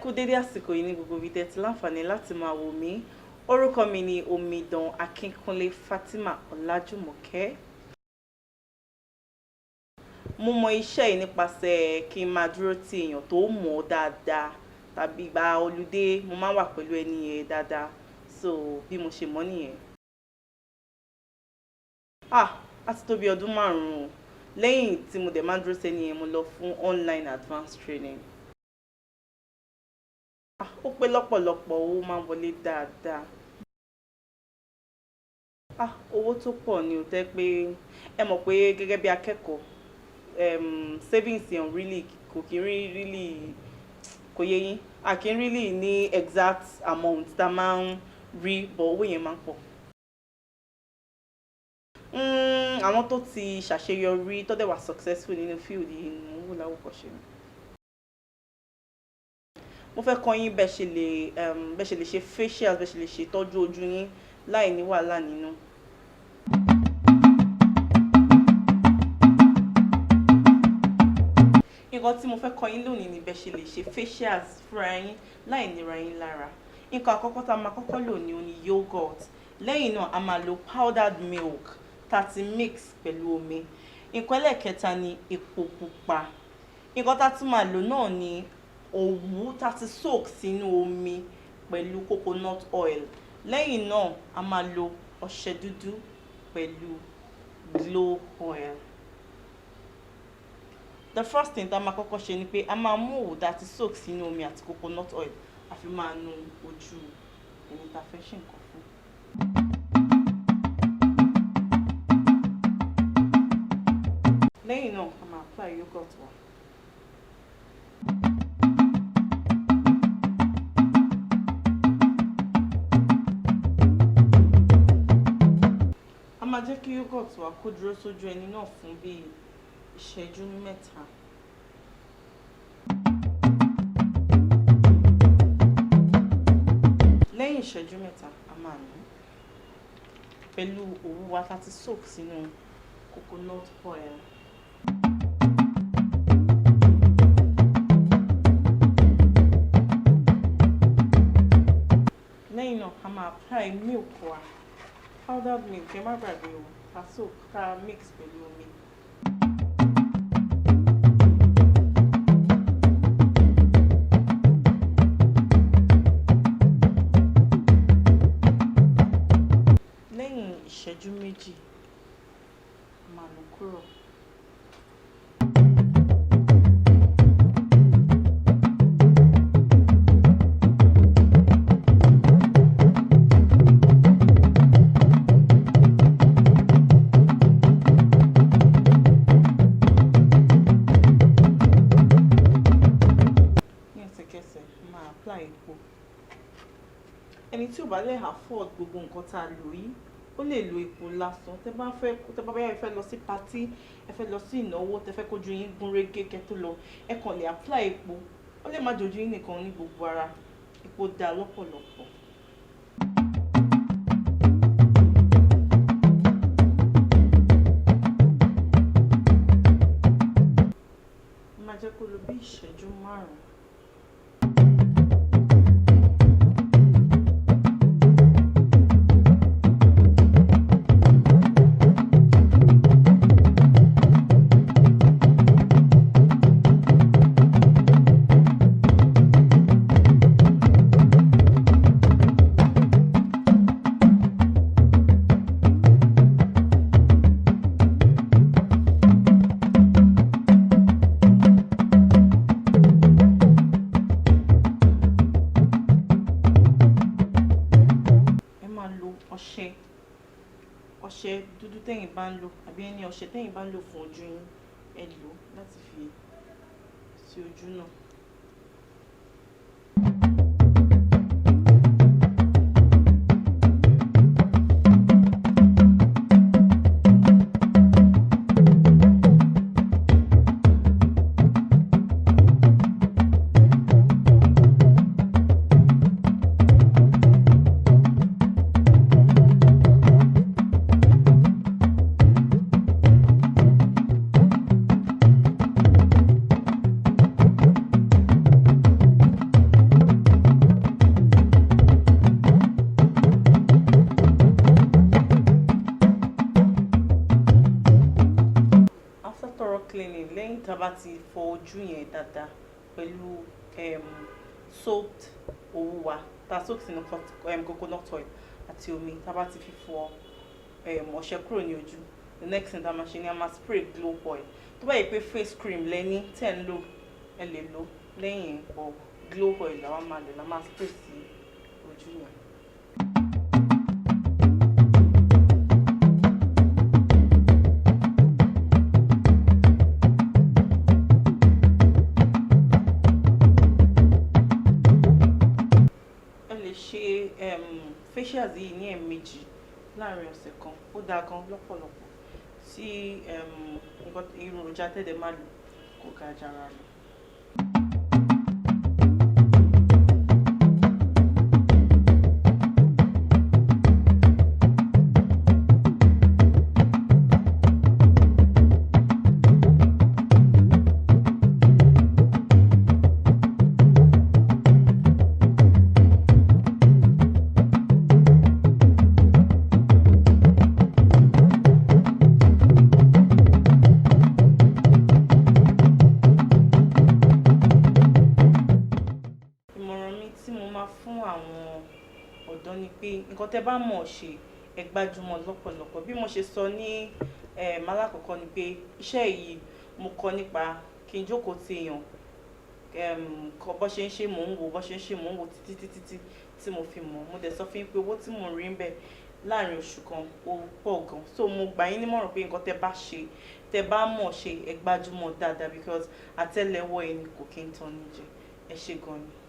kú dédé àsìkò yìí ní gbogbo ibi tẹ́ ti láǹfààní láti máa wò mí. Orúkọ mi ni Omidan Akínkúnlé Fatima Ọlájùmọ̀kẹ́. Mo mọ iṣẹ́ yìí nípasẹ̀ kí n máa dúró ti èèyàn tó mọ̀ dáadáa tàbí gba olùdé mo máa wà pẹ̀lú ẹni yẹn dáadáa. So bí mo ṣe mọ̀ nìyẹn. Á ti tó bí ọdún 5 lẹ́yìn tí mo dẹ̀ máa dúró sẹ́ni yẹn mo lọ fún online advanced training. Ó pé lọ́pọ̀lọpọ̀ owó máa ń wọlé dáadáa. Owó tó pọ̀ ni ó tẹ́ pé ẹ mọ̀ pé gẹ́gẹ́ bí akẹ́kọ̀ọ́ savings yẹn really kò kí n really kò yé yín a kì í really ní exact amount tá máa ń rí but owó yẹn máa ń pọ̀. Àwọn tó ti ṣàṣeyọrí tó dẹ̀ wà successful nínú field yìí ni mo ń wò láwòkọ́ṣe mi. Mo fẹ́ kọ́ yín bẹ́ẹ̀ ṣe lè ṣe facials bẹ́ẹ̀ ṣe lè ṣe ìtọ́jú ojú yín láì ní wàhálà nínú. Nǹkan tí mo fẹ́ kọ́ yín lónìí ni bẹ́ẹ̀ ṣe lè ṣe facials fúnra yín láì nira yín lára. Nǹkan àkọ́kọ́ tá a máa kọ́kọ́ lò ní oní yogurt. Lẹ́yìn náà a máa lo powdered milk tá a ti mix pẹ̀lú omi. Nǹkan ẹlẹ́ẹ̀kẹta ni epo pupa. Nǹkan tá a tún máa lò náà ni òwú tá a ti soak sínú omi pẹ̀lú coconut oil. Lẹ́yìn náà a máa lo ọṣẹ dúdú pẹ̀lú glow oil. The first thing tá a máa kọ́kọ́ ṣe ni pé a máa mú òwú tá a ti soak sínú omi àti coconut oil a fi máa nu ojú ẹni tá a fẹ́ ṣe nǹkan fún. Lẹ́yìn náà a máa apply yogurt wa. A máa jẹ́ kí yogurt wa kó dúró sójú ẹni náà fún bíi ìṣẹ́jú 3. Lẹ́yìn ìṣẹ́jú 3 a máa nù pẹ̀lú òwú wa tá a ti soak sínú coconut oil. Lẹ́yìn náà a máa apply milk wa powdered milk ẹ má gbàgbé o ká soak ká mix pẹ̀lú omi. Lẹ́yìn ìṣẹ́jú 2 a máa nù kúrò. Apply epo. Ẹni tí ò bá lè afford gbogbo nǹkan tá a lò yìí ó lè lo epo lásán. Tẹ́ bá fẹ́ lọ sí party ẹ fẹ́ lọ sí ìnáwó tẹ́ fẹ́ kójú yín gún régé kẹ́ tó lọ ẹ kàn lè apply epo. Ó lè má jojú yín nìkan ní gbogbo ara. Epo dá lọ́pọ̀lọpọ̀. Máa jẹ́ kó lò bí ìṣẹ́jú 5. Ọṣẹ dúdú tẹ́yin bá ń lò àbí ẹni ọṣẹ tẹ́yin bá ń lò fún ojú yín ẹ lò láti fi sí ojú náà. ti fọ ojú yẹn dáadáa pẹ̀lú soaked òwú wa ta soak sínú coconut oil àti omi tá bá ti fi fọ ọṣẹ kúrò ní ojú. The next thing tá máa ṣe ni a máa spray glow oil. Tó bá yẹ pé face cream lẹ́ni tẹ́ ń lò ẹ lè lò lẹ́yìn ọ̀ glow oil la máa lò la máa spray sí ojú yẹn. Facials yìí ní ẹ̀ẹ̀mejì láàrin ọ̀sẹ̀ kan ó dáa gan lọ́pọ̀lọpọ̀ tí nǹkan èròjà tẹ́lẹ̀ máa lò kó ga jara lọ. Fún àwọn ọ̀dọ́ ni pé nǹkan tẹ́ bá mọ̀ ṣe ẹ gbájúmọ́ lọ́pọ̀lọpọ̀. Bí mo ṣe sọ ní alákọ̀ọ́kọ́ ni pé iṣẹ́ yìí mo kọ́ nípa kí n jókòó ti èèyàn kọ́ bó ṣe ń ṣe mò ń wò bó ṣe ń ṣe mò ń wò títí tí mo fi mọ̀. Mo dẹ̀ sọ fún yín pé owó tí mo rí ń bẹ̀ láàrin oṣù kan ó pọ̀ gan. So mo gbà yín nímọ̀ràn pé nǹkan tẹ́ bá ṣe tẹ́ bá mọ̀ ṣe ẹ gbájúmọ́ dáadáa because àtẹ́lẹwọ́ ẹni kò kí ń tan ní jẹ. Ẹ ṣé gan ni.